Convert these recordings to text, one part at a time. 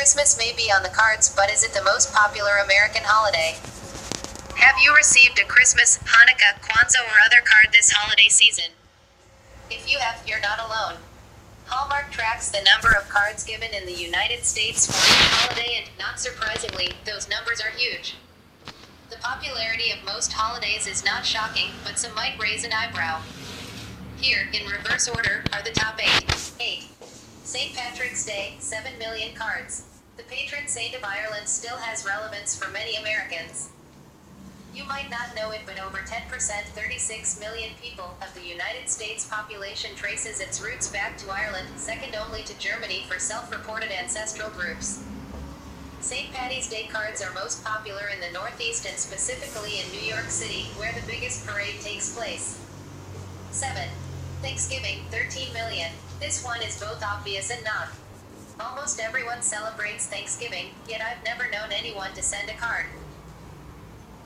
Christmas may be on the cards, but is it the most popular American holiday? Have you received a Christmas, Hanukkah, Kwanzaa, or other card this holiday season? If you have, you're not alone. Hallmark tracks the number of cards given in the United States for each holiday, and, not surprisingly, those numbers are huge. The popularity of most holidays is not shocking, but some might raise an eyebrow. Here, in reverse order, are the top 8. 8. St. Patrick's Day, 7 million cards. The patron saint of Ireland still has relevance for many Americans. You might not know it, but over 10%, 36 million people, of the United States population traces its roots back to Ireland, second only to Germany for self-reported ancestral groups. St. Paddy's Day cards are most popular in the Northeast and specifically in New York City, where the biggest parade takes place. 7. Thanksgiving, 13 million. This one is both obvious and not. Almost everyone celebrates Thanksgiving, yet I've never known anyone to send a card.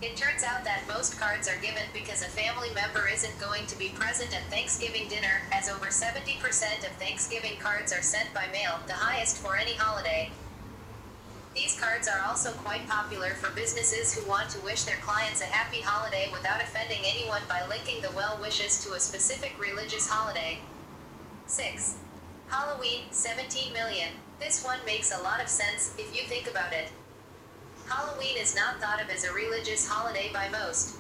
It turns out that most cards are given because a family member isn't going to be present at Thanksgiving dinner, as over 70% of Thanksgiving cards are sent by mail, the highest for any holiday. These cards are also quite popular for businesses who want to wish their clients a happy holiday without offending anyone by linking the well wishes to a specific religious holiday. 6. Halloween, 17 million. This one makes a lot of sense, if you think about it. Halloween is not thought of as a religious holiday by most.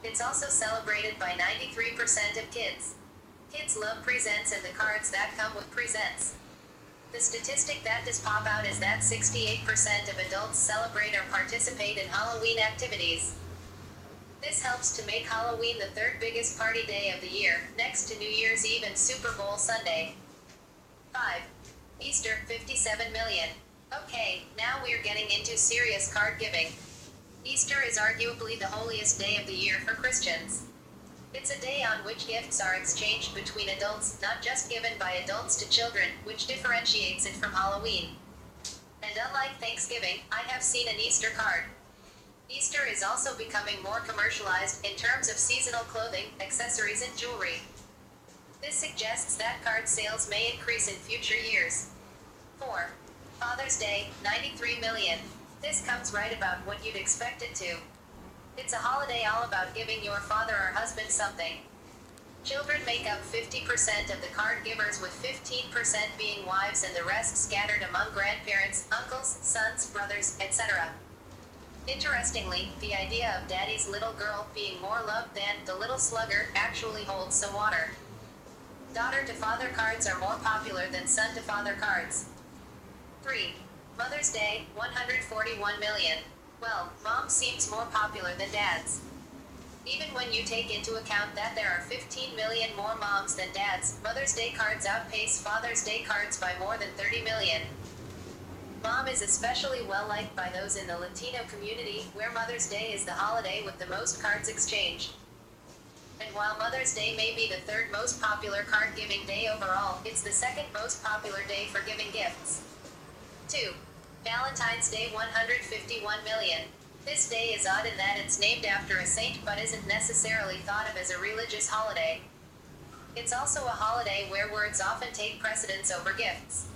It's also celebrated by 93% of kids. Kids love presents and the cards that come with presents. The statistic that does pop out is that 68% of adults celebrate or participate in Halloween activities. This helps to make Halloween the third biggest party day of the year, next to New Year's Eve and Super Bowl Sunday. 5. Easter, 57 million. Okay, now we're getting into serious card giving. Easter is arguably the holiest day of the year for Christians. It's a day on which gifts are exchanged between adults, not just given by adults to children, which differentiates it from Halloween. And unlike Thanksgiving, I have seen an Easter card. Easter is also becoming more commercialized in terms of seasonal clothing, accessories, and jewelry. This suggests that card sales may increase in future years. 4. Father's Day, 93 million. This comes right about what you'd expect it to. It's a holiday all about giving your father or husband something. Children make up 50% of the card givers, with 15% being wives and the rest scattered among grandparents, uncles, sons, brothers, etc. Interestingly, the idea of daddy's little girl being more loved than the little slugger actually holds some water. Daughter to father cards are more popular than son to father cards. 3. Mother's Day, 141 million. Well, mom seems more popular than dads. Even when you take into account that there are 15 million more moms than dads, Mother's Day cards outpace Father's Day cards by more than 30 million. Mom is especially well liked by those in the Latino community, where Mother's Day is the holiday with the most cards exchanged. And while Mother's Day may be the third most popular card-giving day overall, it's the second most popular day for giving gifts. 2. Valentine's Day, 151 million. This day is odd in that it's named after a saint but isn't necessarily thought of as a religious holiday. It's also a holiday where words often take precedence over gifts.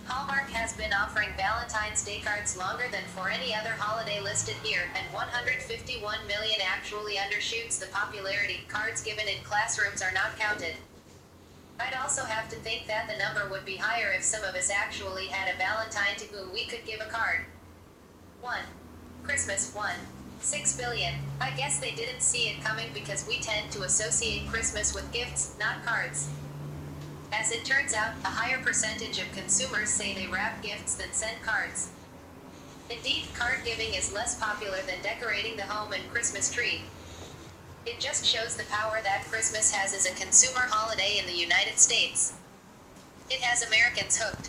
Hallmark has been offering Valentine's Day cards longer than for any other holiday listed here, and 151 million actually undershoots the popularity. Cards given in classrooms are not counted. I'd also have to think that the number would be higher if some of us actually had a Valentine to whom we could give a card. 1. Christmas, 6 billion. I guess they didn't see it coming because we tend to associate Christmas with gifts, not cards. As it turns out, a higher percentage of consumers say they wrap gifts than send cards. Indeed, card giving is less popular than decorating the home and Christmas tree. It just shows the power that Christmas has as a consumer holiday in the United States. It has Americans hooked.